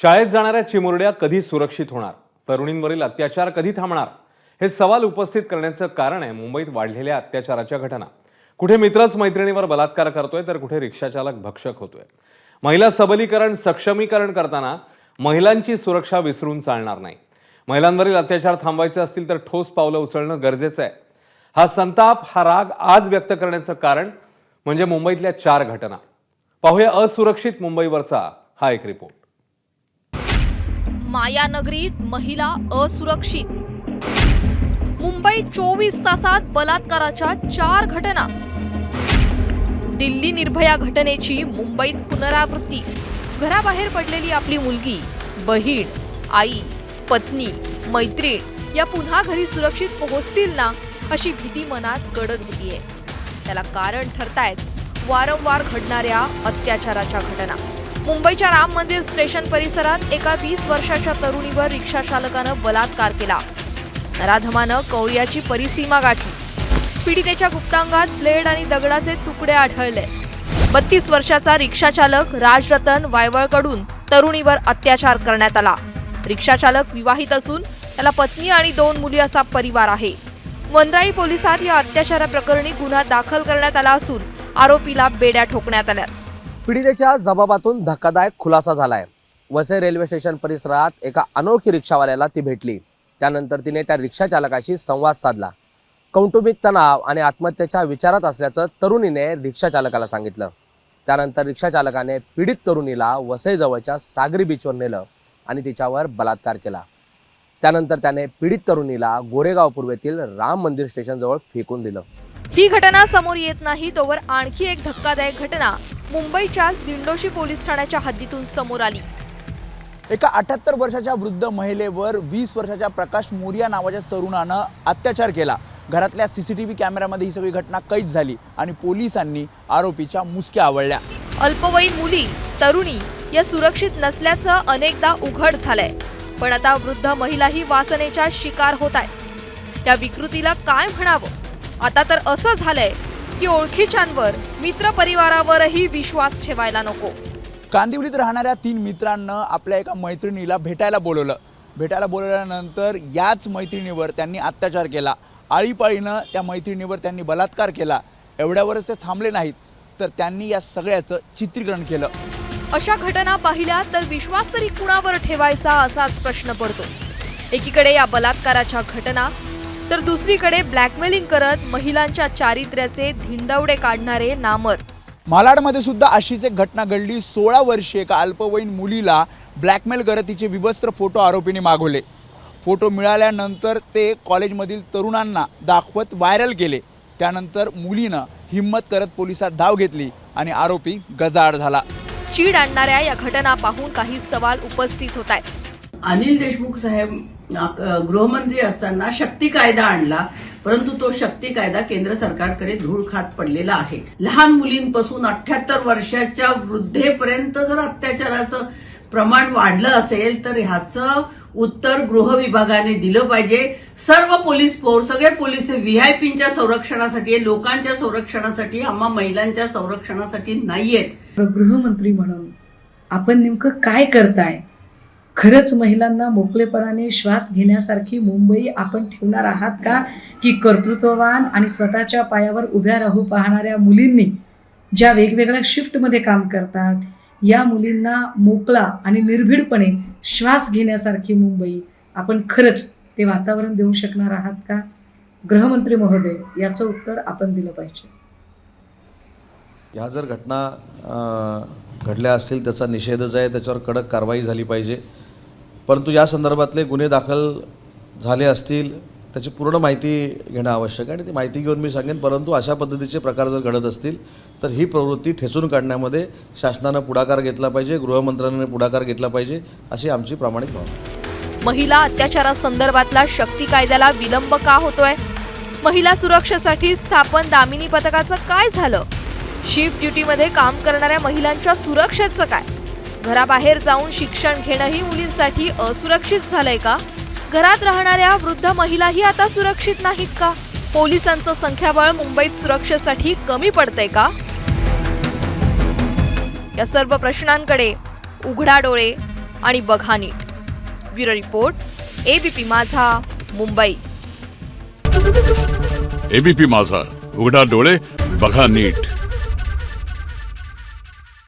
शाळेत जाणाऱ्या चिमुरड्या कधी सुरक्षित होणार? तरुणींवरील अत्याचार कधी थांबणार? हे सवाल उपस्थित करण्याचं कारण आहे मुंबईत वाढलेल्या अत्याचाराच्या घटना। कुठे मित्रच मैत्रिणीवर बलात्कार करतोय तर कुठे रिक्षाचालक भक्षक होतोय। महिला सबलीकरण सक्षमीकरण करताना महिलांची सुरक्षा विसरून चालणार नाही। महिलांवरील अत्याचार थांबवायचे असतील तर ठोस पावलं उचलणं गरजेचं आहे। हा संताप, हा राग आज व्यक्त करण्याचं कारण म्हणजे मुंबईतल्या 4 घटना। पाहूया असुरक्षित मुंबईवरचा हा एक रिपोर्ट। मायानगरीत महिला असुरक्षित। मुंबईत 24 तासात बलात्काराच्या 4 घटना। दिल्ली निर्भया घटनेची मुंबईत पुनरावृत्ती। घराबाहेर पडलेली आपली मुलगी, बहीण, आई, पत्नी, मैत्रीण या पुन्हा घरी सुरक्षित पोहोचतील ना अशी भीती मनात गडद होतीये। त्याला कारण ठरतायत वारंवार घडणाऱ्या अत्याचाराच्या घटना। मुंबईच्या राम मंदिर स्टेशन परिसरात एका 20 वर्षाच्या तरुणीवर रिक्षा चालकानं बलात्कार केला। नराधमानं कौर्याची परिसीमा गाठली। पीडितेच्या गुप्तांगात ब्लेड आणि दगडाचे तुकडे आढळले। 32 वर्षाचा रिक्षा चालक राजरतन वायवळकडून तरुणीवर अत्याचार करण्यात आला। रिक्षा चालक विवाहित असून त्याला पत्नी आणि 2 मुली असा परिवार आहे। वनराई पोलिसात या अत्याचाराप्रकरणी गुन्हा दाखल करण्यात आला असून आरोपीला बेड्या ठोकण्यात आल्या। पीडितेच्या जबाबातून धक्कादायक खुलासा झालाय। वसई रेल्वे स्टेशन परिसरात एका अनोळखी रिक्षावाल्याला ती भेटली। त्यानंतर तिने त्या रिक्षा चालकाशी संवाद साधला। कौटुंबिक तणाव आणि आत्महत्येच्या विचारात असल्याचं तरुणीने रिक्षा चालकाला सांगितलं। त्यानंतर रिक्षा चालकाने पीडित तरुणीला वसई जवळच्या सागरी बीचवर नेलं आणि तिच्यावर बलात्कार केला। त्यानंतर त्याने पीडित तरुणीला गोरेगाव पूर्वेतील राम मंदिर स्टेशन जवळ फेकून दिलं। ही घटना समोर येत नाही तोवर आणखी एक धक्कादायक घटना मुंबईच्या दिंडोशी पोलीस ठाण्याच्या हद्दीतून समोर आली। एका 78 वर्षाच्या वृद्ध महिलेवर 20 वर्षाच्या प्रकाश मोरिया नावाच्या तरुणानं अत्याचार केला। घरातल्या सीसीटीव्ही कॅमेऱ्यामध्ये ही सगळी घटना कैद झाली आणि पोलिसांनी आरोपीच्या मुसक्या आवळल्या। अल्पवयीन मुली, तरुणी या सुरक्षित नसल्याचं अनेकदा उघड झालंय, पण आता वृद्ध महिलाही वासनेच्या शिकार होत आहेत। या विकृतीला काय म्हणावं? आता तर असं झालंय की ओळखीच्यांवर, मित्र परिवारावरही विश्वास ठेवायला नको। कांदिवलीत राहणाऱ्या 3 मित्रांना आपल्या एका मैत्रिणीला भेटायला बोलवलं। भेटायला बोलवल्यानंतर याच मैत्रिणीवर त्यांनी अत्याचार केला। आळीपाळीनं त्या मैत्रिणीवर त्यांनी बलात्कार केला। एवढ्यावरच ते थांबले नाहीत, तर त्यांनी या सगळ्याचं चित्रीकरण केलं। अशा घटना पाहिल्या तर विश्वास तरी कुणावर ठेवायचा असाच प्रश्न पडतो। एकीकडे या बलात्काराच्या घटना तर दुसरीकडे ब्लॅकमेलिंग करत महिलांच्या चारित्र्याचे धिंडवडे काढणारे नामर। मालाडमध्ये सुद्धा अशीच एक घटना घडली। 16 वर्षीय एका अल्पवयीन मुलीला ब्लॅकमेल करत तिचे विवस्त्र फोटो आरोपीने मागवले। फोटो मिळाल्यानंतर ते कॉलेजमधील तरुणांना दाखवत व्हायरल केले। त्यानंतर मुलीनं हिम्मत करत पोलिसात धाव घेतली आणि आरोपी गजाआड झाला। चीड आणणाऱ्या या घटना पाहून काही सवाल उपस्थित होत आहेत। अनिल देशमुख साहेब गृहमंत्री असताना शक्ती कायदा आणला, परंतु तो शक्ती कायदा केंद्र सरकारकडे धूळ खात पडलेला आहे। लहान मुलींपासून 78 वर्षाच्या वृद्धेपर्यंत जर अत्याचाराचं प्रमाण वाढलं असेल तर ह्याचं उत्तर गृह विभागाने दिलं पाहिजे। सर्व पोलीस फोर्स, सगळे पोलीस व्हीआयपींच्या संरक्षणासाठी, लोकांच्या संरक्षणासाठी, आम्हा महिलांच्या संरक्षणासाठी नाहीयेत। गृहमंत्री म्हणून आपण नेमकं काय करताय? खरंच महिलांना मोकळेपणाने श्वास घेण्यासारखी मुंबई आपण ठेवणार आहात का, की कर्तृत्ववान आणि स्वतःच्या पायावर उभ्या राहू पाहणाऱ्या मुलींनी ज्या वेगवेगळ्या शिफ्टमध्ये काम करतात या मुलींना मोकळा आणि निर्भीडपणे श्वास घेण्यासारखी मुंबई आपण खरंच ते वातावरण देऊ शकणार आहात का? गृहमंत्री महोदय, याचं उत्तर आपण दिलं पाहिजे। ह्या जर घटना घडल्या असतील त्याचा निषेधच आहे, त्याच्यावर कडक कारवाई झाली पाहिजे। परंतु या संदर्भातले गुन्हे दाखल झाले असतील त्याची पूर्ण माहिती घेणं आवश्यक आहे आणि ती माहिती घेऊन मी सांगेन। परंतु अशा पद्धतीचे प्रकार जर घडत असतील तर ही प्रवृत्ती ठेचून काढण्यामध्ये शासनानं पुढाकार घेतला पाहिजे, गृहमंत्र्यांनी पुढाकार घेतला पाहिजे, अशी आमची प्रामाणिक भावना। महिला अत्याचारासंदर्भातला शक्ती कायद्याला विलंब का होतोय? महिला सुरक्षेसाठी स्थापन दामिनी पथकाचं काय झालं? शिफ्ट ड्युटीमध्ये काम करणाऱ्या महिलांच्या सुरक्षेचं काय? घराबाहेर जाऊन शिक्षण घेणंही मुलींसाठी असुरक्षित झालंय का? घरात राहणाऱ्या वृद्ध महिलाही आता सुरक्षित नाहीत का? पोलिसांचं संख्याबळ मुंबईत सुरक्षेसाठी कमी पडतंय का? या सर्व प्रश्नांकडे उघडा डोळे आणि बघा नीट. ब्युरो रिपोर्ट, एबीपी माझा, मुंबई. एबीपी माझा, उघडा डोळे बघा नीट.